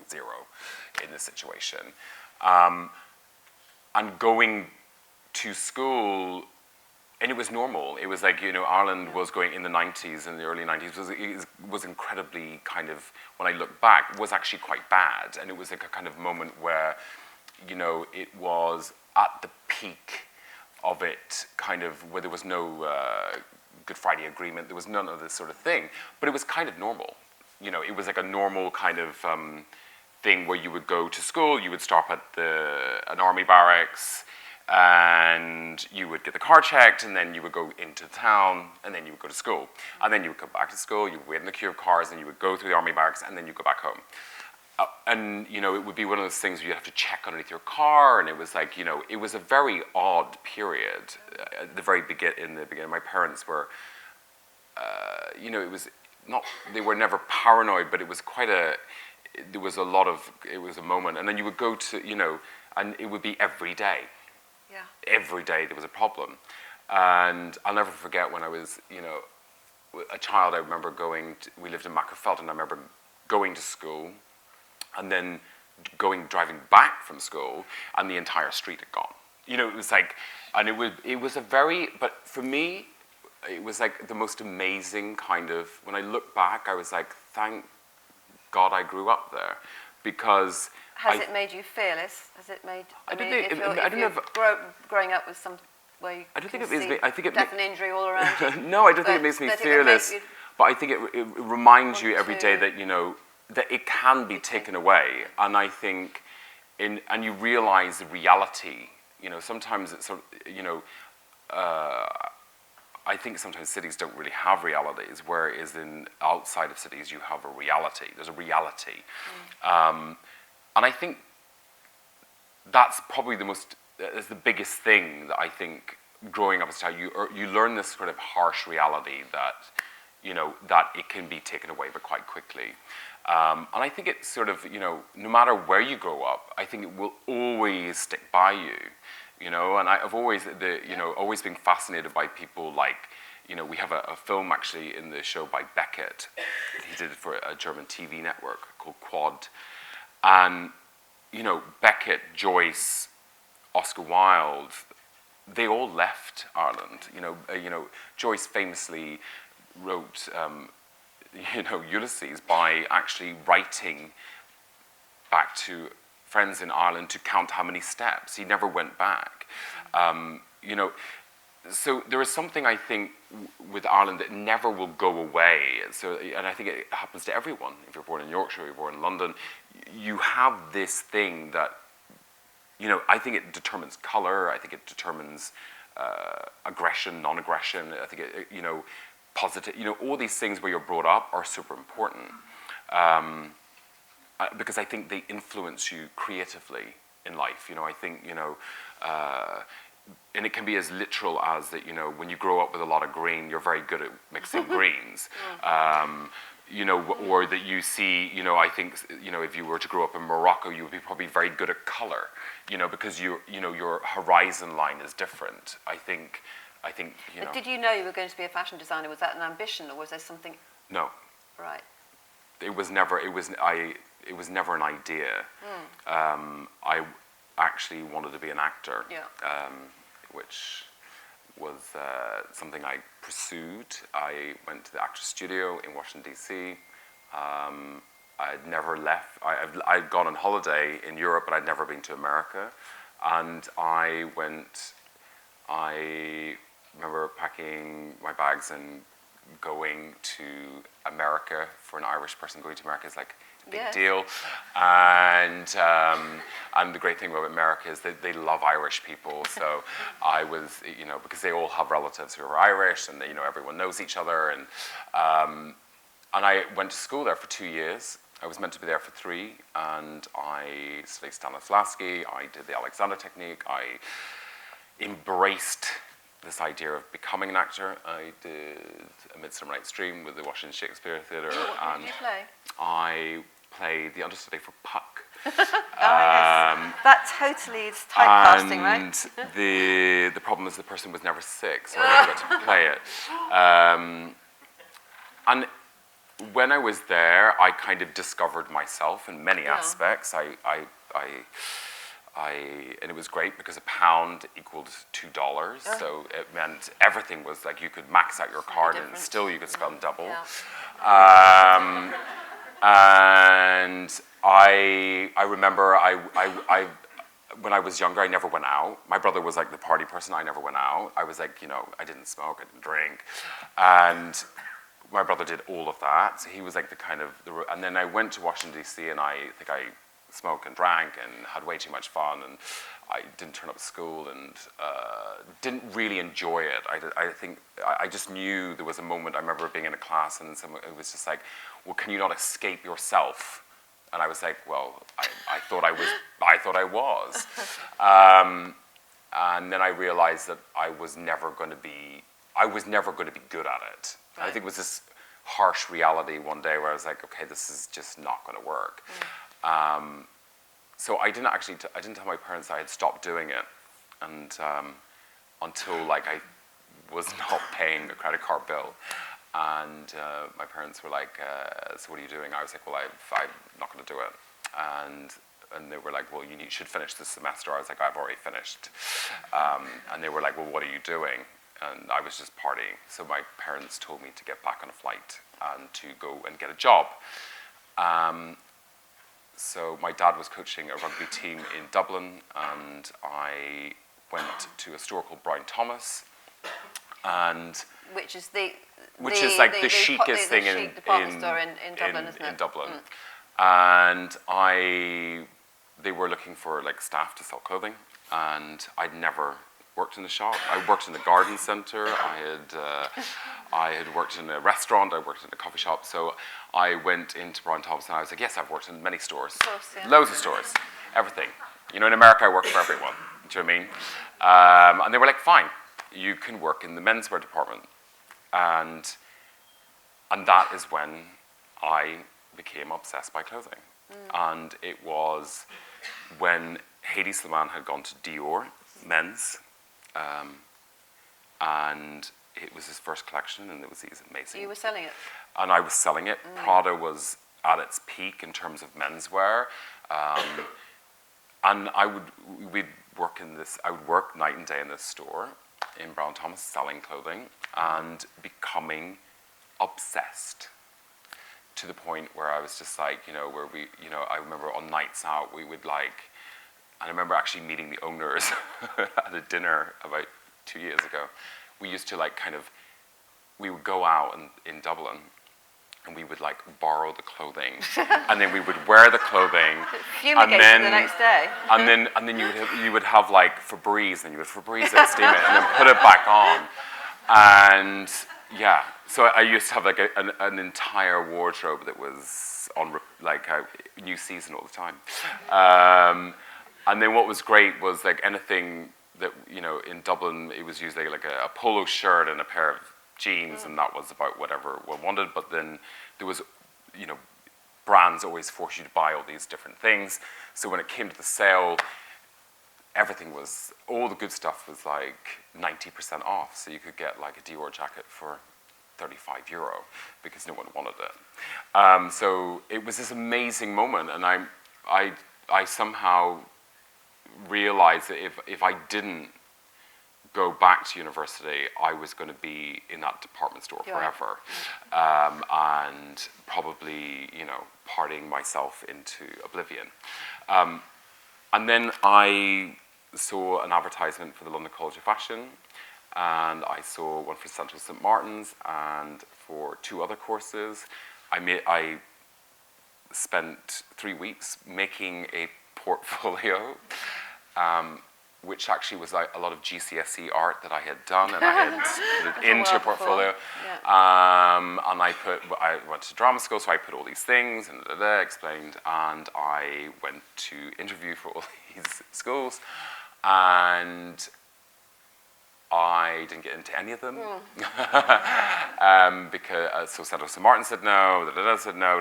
zero in this situation. And going to school, and it was normal. It was like, Ireland was going in the 90s, in the early 90s, was incredibly kind of, when I look back, was actually quite bad. And it was like a kind of moment where, it was at the peak of it, kind of, where there was no Good Friday Agreement, there was none of this sort of thing. But it was kind of normal. It was like a normal kind of thing where you would go to school, you would stop at an army barracks, and you would get the car checked, and then you would go into town, and then you would go to school. And then you would come back to school, you would wait in the queue of cars, and you would go through the army barracks, and then you go back home. And, it would be one of those things where you have to check underneath your car, and it was like, it was a very odd period. At the very in the beginning, my parents were, it was not, they were never paranoid, but it was there was it was a moment. And then you would go to, and it would be every day. Yeah. Every day there was a problem. And I'll never forget when I was, a child, I remember we lived in Macclesfield, and I remember going to school, and then driving back from school, and the entire street had gone. It was like, and it was a very, but for me, it was like the most amazing kind of, when I look back, I was like, thank God I grew up there, because... Has it made you fearless? Has it made, growing up with some where you death and injury all around you? No, I don't think it makes me fearless, but I think it reminds you every day that, that it can be taken away, and I think, and you realize the reality. Sometimes it's I think sometimes cities don't really have realities, whereas outside of cities you have a reality. There's a reality, and I think that's probably is the biggest thing that I think growing up as a child. You learn this sort of harsh reality that that it can be taken away, but quite quickly. And I think it's sort of, no matter where you grow up, I think it will always stick by you, And I've always, always been fascinated by people like, we have a film actually in the show by Beckett. He did it for a German TV network called Quad. And, Beckett, Joyce, Oscar Wilde, they all left Ireland. Joyce famously wrote, Ulysses by actually writing back to friends in Ireland to count how many steps. He never went back. So there is something, I think, with Ireland that never will go away. So, and I think it happens to everyone. If you're born in Yorkshire, you're born in London, you have this thing that, I think it determines color. I think it determines aggression, non-aggression. I think positive, all these things where you're brought up are super important, because I think they influence you creatively in life. I think, and it can be as literal as that, when you grow up with a lot of green, you're very good at mixing greens. Or that you see, I think, if you were to grow up in Morocco, you would be probably very good at color, because your horizon line is different. I think. But did you know you were going to be a fashion designer? Was that an ambition, or was there something? No. Right. It was never an idea. I actually wanted to be an actor. Yeah. Which was something I pursued. I went to the Actors Studio in Washington, D.C. I'd never left. I'd gone on holiday in Europe, but I'd never been to America. And I remember packing my bags and going to America. For an Irish person, going to America is like a big deal. And the great thing about America is that they love Irish people. So I was, because they all have relatives who are Irish, and everyone knows each other. And I went to school there for 2 years. I was meant to be there for 3, and I studied Stanislavski, I did the Alexander technique, I embraced this idea of becoming an actor. I did A Midsummer Night's Dream with the Washington Shakespeare Theatre. What did you play? I played the understudy for Puck. Yes. That totally is typecasting, right? And the problem is the person was never sick, so I never got to play it. And when I was there, I kind of discovered myself in many aspects. And it was great because £1 equaled $2, so it meant everything was like you could max out your card and still you could spend double. Yeah. And I remember when I was younger, I never went out. My brother was like the party person. I never went out. I was like, I didn't smoke, I didn't drink, and my brother did all of that. So he was like and then I went to Washington D.C. and I think I smoked and drank and had way too much fun, and I didn't turn up at school and didn't really enjoy it. I think I just knew there was a moment. I remember being in a class and it was just like, well, can you not escape yourself? And I was like, well, I thought I was. And then I realized that I was never going to be good at it. Right. I think it was this harsh reality one day where I was like, okay, this is just not going to work. So I didn't tell my parents I had stopped doing it, and until like I was not paying a credit card bill, and my parents were like, "So what are you doing?" I was like, "Well, I'm not going to do it," and they were like, "Well, you should finish this semester." I was like, "I've already finished," and they were like, "Well, what are you doing?" And I was just partying. So my parents told me to get back on a flight and to go and get a job. So my dad was coaching a rugby team in Dublin, and I went to a store called Brian Thomas, and which is like the chicest thing in Dublin, isn't it? In Dublin, and they were looking for like staff to sell clothing, and I'd never worked in a shop. I worked in a garden centre. I had worked in a restaurant. I worked in a coffee shop. So I went into Brian Thomas and I was like, yes, I've worked in many stores. Of course, yeah. Loads of stores. Everything. In America, I work for everyone. Do you know what I mean? And they were like, fine, you can work in the menswear department. And that is when I became obsessed by clothing. And it was when Hedy Slimane had gone to Dior Men's. And it was his first collection, and it was amazing. You were selling it? And I was selling it. Prada was at its peak in terms of menswear. And I would work night and day in this store in Brown Thomas selling clothing and becoming obsessed to the point where I was just like, I remember on nights out we would like, and I remember actually meeting the owners at a dinner about 2 years ago. We used to we would go out in Dublin and we would like borrow the clothing and then we would wear the clothing. Fumigate it the next day. and then you would have like Febreze and you would Febreze it, steam it, and then put it back on. And yeah, so I used to have like an entire wardrobe that was on like a new season all the time. And then what was great was like anything that, in Dublin, it was usually like a polo shirt and a pair of jeans, and that was about whatever one wanted. But then there was, brands always force you to buy all these different things. So when it came to the sale, all the good stuff was like 90% off. So you could get like a Dior jacket for €35 because no one wanted it. So it was this amazing moment, and I somehow realized that if I didn't go back to university, I was going to be in that department store forever, and probably, partying myself into oblivion. And then I saw an advertisement for the London College of Fashion, and I saw one for Central St. Martin's, and for 2 other courses. I spent 3 weeks making a portfolio, which actually was like a lot of GCSE art that I had done, and I had put it into a portfolio. And I went to drama school, so I put all these things and explained, and I went to interview for all these schools, and I didn't get into any of them because so St. Martin said no, said no,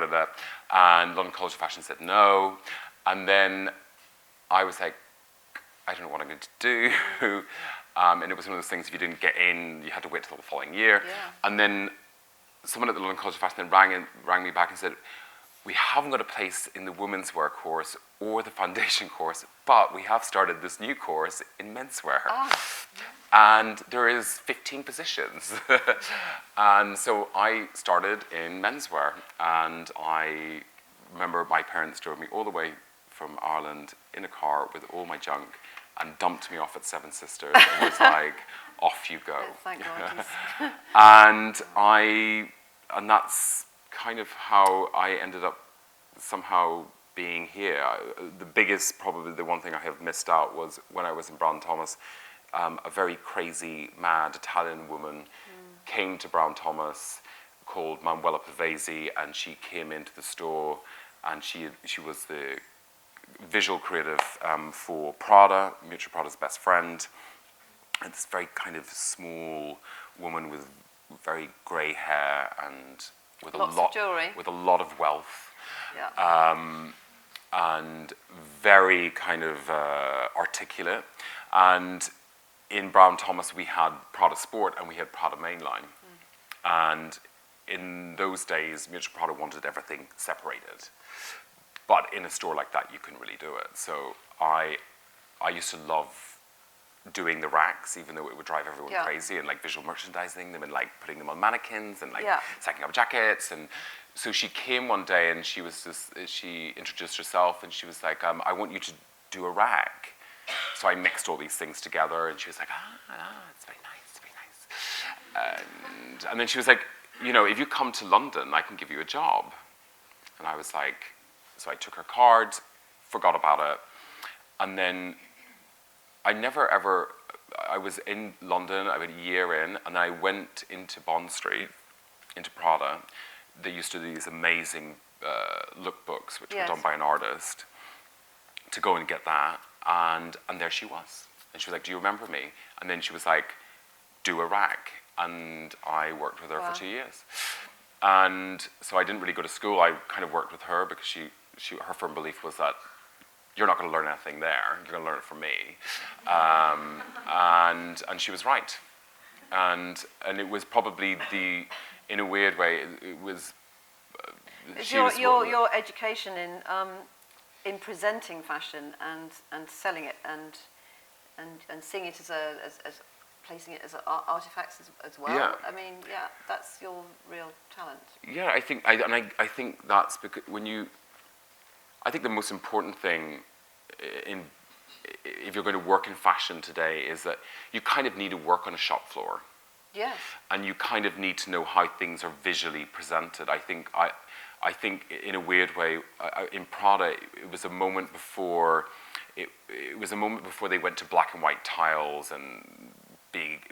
and London College of Fashion said no, and then I was like, I don't know what I'm going to do, and it was one of those things, if you didn't get in, you had to wait till the following year, and then someone at the London College of Fashion then rang me back and said, we haven't got a place in the women's wear course or the foundation course, but we have started this new course in menswear. And there is 15 positions. And so I started in menswear, and I remember my parents drove me all the way from Ireland in a car with all my junk and dumped me off at Seven Sisters and was like, off you go. Thank God. And that's kind of how I ended up somehow being here. The biggest, probably the one thing I have missed out was when I was in Brown Thomas, a very crazy, mad Italian woman came to Brown Thomas called Manuela Pavesi, and she came into the store, and she was the visual creative for Prada, Miuccia Prada's best friend, and this very kind of small woman with very grey hair and with Lots of jewelry, with a lot of wealth, yeah. And very kind of articulate. And in Brown Thomas we had Prada Sport and we had Prada Mainline, and in those days Miuccia Prada wanted everything separated. But in a store like that, you couldn't really do it. So I used to love doing the racks, even though it would drive everyone crazy, and like visual merchandising them and like putting them on mannequins and like stacking up jackets. And so she came one day and she introduced herself and she was like, I want you to do a rack. So I mixed all these things together, and she was like, it's very nice, it's very nice. And then she was like, if you come to London, I can give you a job. And I was like, so I took her card, forgot about it, and then I was in London, I was a year in, and I went into Bond Street, into Prada. They used to do these amazing lookbooks, which were done by an artist, to go and get that, and there she was. And she was like, do you remember me? And then she was like, do a rack. And I worked with her for 2 years. And so I didn't really go to school. I kind of worked with her because her firm belief was that you're not going to learn anything there. You're going to learn it from me. And she was right. And it was probably in a weird way, it was. Your education in presenting fashion and selling it and seeing it as placing it as artifacts as well. Yeah. I mean, that's your real talent. Yeah, I think that's because I think the most important thing if you're going to work in fashion today is that you kind of need to work on a shop floor. Yes. And you kind of need to know how things are visually presented. I think in a weird way, in Prada, it was a moment before they went to black and white tiles and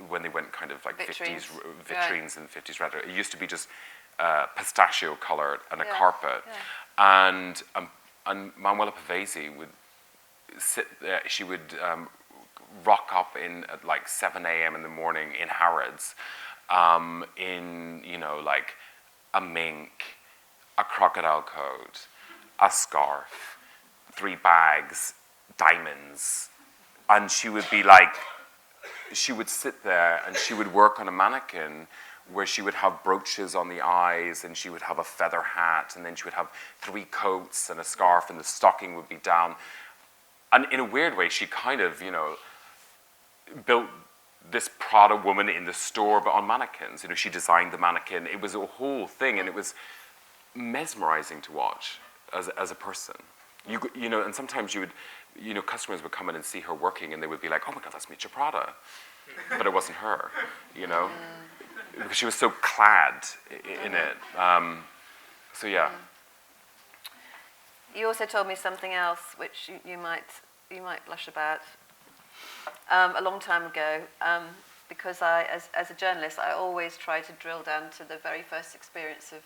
when they went kind of like vitrines in the 50s rather. It used to be just pistachio colored and a carpet. Yeah. And Manuela Pavesi would sit there, she would rock up at like 7 a.m. in the morning in Harrods in, like a mink, a crocodile coat, a scarf, 3 bags, diamonds. And she would be like, she would sit there and she would work on a mannequin where she would have brooches on the eyes and she would have a feather hat and then she would have 3 coats and a scarf and the stocking would be down. And in a weird way, she kind of, built this Prada woman in the store, but on mannequins. She designed the mannequin. It was a whole thing, and it was mesmerizing to watch as a person. And sometimes customers would come in and see her working, and they would be like, "Oh my God, that's Miuccia Prada," but it wasn't her, because she was so clad in it. So yeah. You also told me something else, which you might blush about. a long time ago, because as a journalist, I always try to drill down to the very first experience of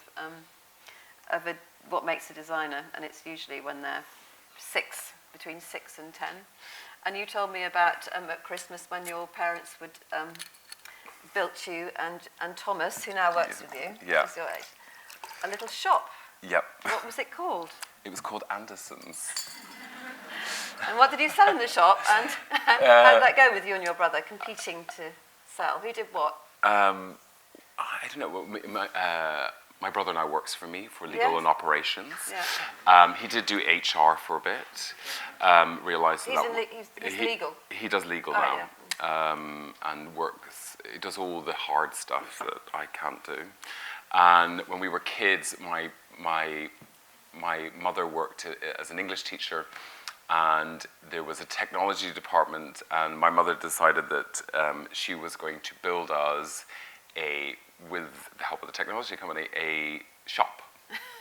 what makes a designer, and it's usually when they're between 6 and 10. And you told me about at Christmas when your parents would built you and Thomas, who now works with you, Yeah. is your age, a little shop. Yep. What was it called? It was called Anderson's. And what did you sell in the shop? And how did that go with you and your brother competing to sell? Who did what? I don't know. My brother now works for me for legal and operations. Yeah. He did do HR for a bit. Realised He's legal. He does legal now, and works. He does all the hard stuff that I can't do. And when we were kids, my mother worked as an English teacher. And there was a technology department, and my mother decided that she was going to build us with the help of the technology company, a shop.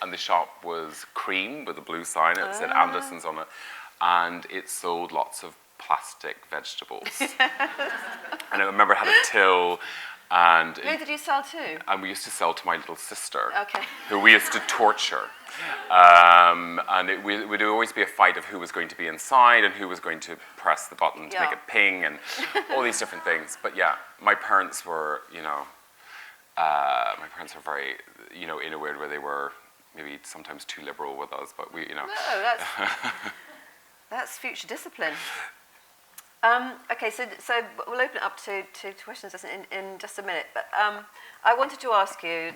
And the shop was cream with a blue sign, it said Anderson's on it, and it sold lots of plastic vegetables. And I remember it had a till, and... Who did you sell to? And we used to sell to my little sister, okay. who we used to torture. And it would always be a fight of who was going to be inside and who was going to press the button to make it ping and all these different things. But yeah, my parents were, very, in a weird way, they were maybe sometimes too liberal with us, but we. No, that's future discipline. Okay, so we'll open it up to questions in just a minute. But I wanted to ask you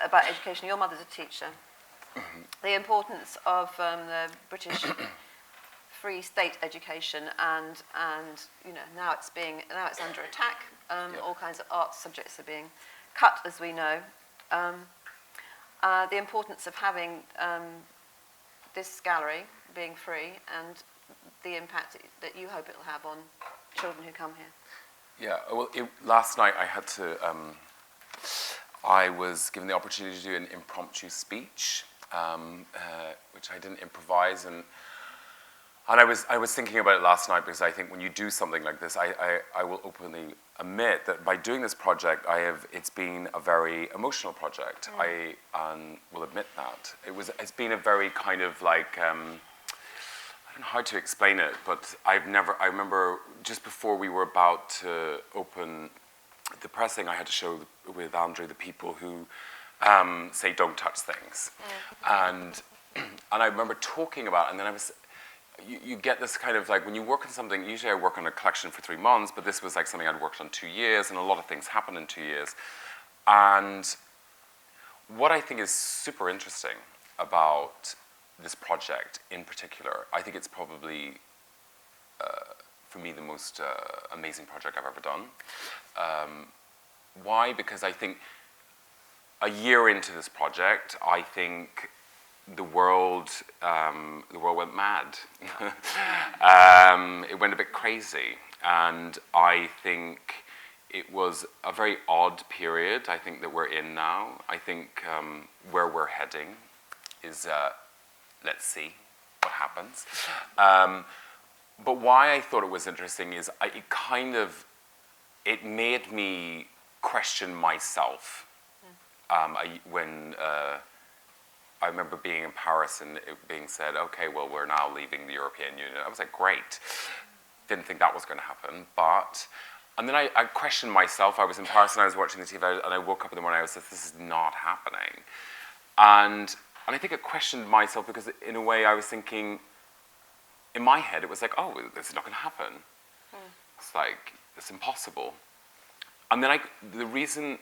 about education. Your mother's a teacher. The importance of the British Free State education, and now it's under attack. All kinds of art subjects are being cut, as we know. The importance of having this gallery being free, and the impact that you hope it will have on children who come here. Yeah. Well, last night I had to. I was given the opportunity to do an impromptu speech. Which I didn't improvise, and I was thinking about it last night, because I think when you do something like this, I will openly admit that by doing this project, it's been a very emotional project. I will admit that it's been a very kind of like I don't know how to explain it, but I remember just before we were about to open the pressing, I had to show with Andre the people who say don't touch things, and I remember talking about it, and then you get this kind of like, when you work on something, usually I work on a collection for 3 months, but this was like something I'd worked on 2 years, and a lot of things happen in 2 years. And what I think is super interesting about this project in particular, I think it's probably for me the most amazing project I've ever done. Why? Because I think a year into this project, I think the world went mad. It went a bit crazy, and I think it was a very odd period. I think that we're in now. I think where we're heading is, let's see what happens. But why I thought it was interesting is it made me question myself. I remember being in Paris and it being said, okay, well, we're now leaving the European Union. I was like, great. Didn't think that was going to happen, and then I questioned myself. I was in Paris and I was watching the TV, and I woke up in the morning and I was like, this is not happening. And I think I questioned myself because in a way I was thinking, in my head, it was like, oh, this is not going to happen. It's like, it's impossible. And then the reason,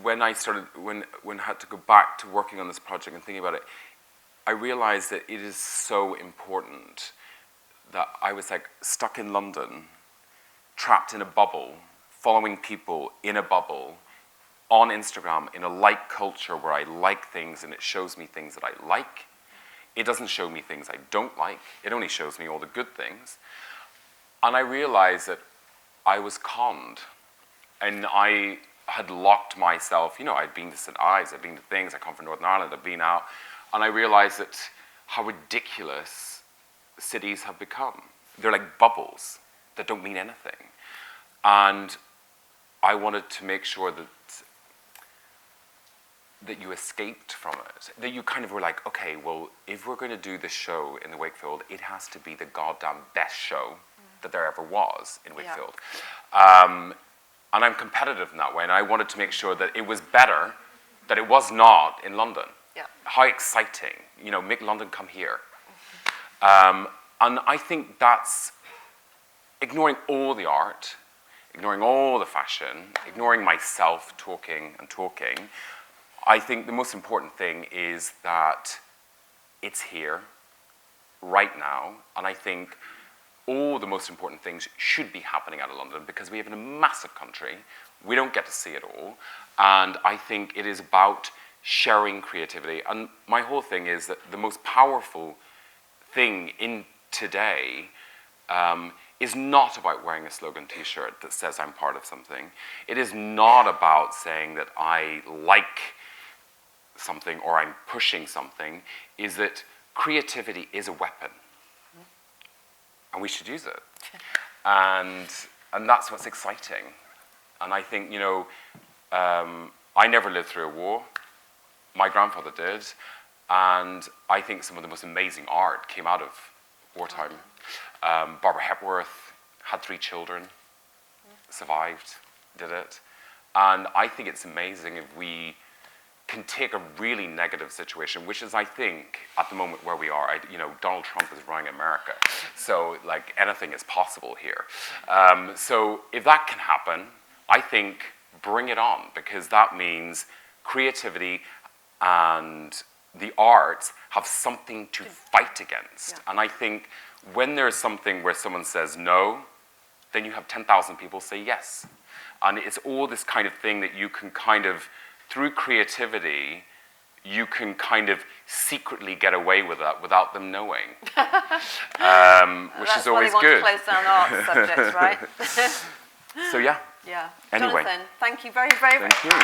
when I had to go back to working on this project and thinking about it, I realized that it is so important that I was like stuck in London, trapped in a bubble, following people in a bubble, on Instagram, in a like culture where I like things and it shows me things that I like. It doesn't show me things I don't like. It only shows me all the good things. And I realized that I was conned. And I had locked myself, I'd been to St. Ives, I'd been to things, I come from Northern Ireland, I'd been out, and I realized that how ridiculous cities have become. they're like bubbles that don't mean anything. And I wanted to make sure that you escaped from it, that you kind of were like, okay, well, if we're going to do this show in the Wakefield, it has to be the goddamn best show that there ever was in Wakefield. And I'm competitive in that way, and I wanted to make sure that it was better, that it was not in London. Yeah. How exciting, you know, make London come here. And I think that's ignoring all the art, ignoring all the fashion, ignoring myself talking and talking. I think the most important thing is that it's here, right now, and I think all the most important things should be happening out of London because we live in a massive country. We don't get to see it all, and I think it is about sharing creativity. And my whole thing is that the most powerful thing in today is not about wearing a slogan t-shirt that says I'm part of something. It is not about saying that I like something or I'm pushing something. Is that creativity is a weapon. And we should use it. And that's what's exciting. And I think, you know, I never lived through a war. My grandfather did. And I think some of the most amazing art came out of wartime. Barbara Hepworth had 3 children, survived, did it. And I think it's amazing if we can take a really negative situation, which is, I think, at the moment where we are, you know, Donald Trump is running America. So, like, anything is possible here. So if that can happen, I think bring it on, because that means creativity and the arts have something to fight against. And I think when there's something where someone says no, then you have 10,000 people say yes. And it's all this kind of thing that you can kind of, through creativity, you can kind of secretly get away with that without them knowing, which is always good. That's why we want to close down art subjects, right? So yeah. Yeah. Anyway. Jonathan, thank you very, very much. Thank you.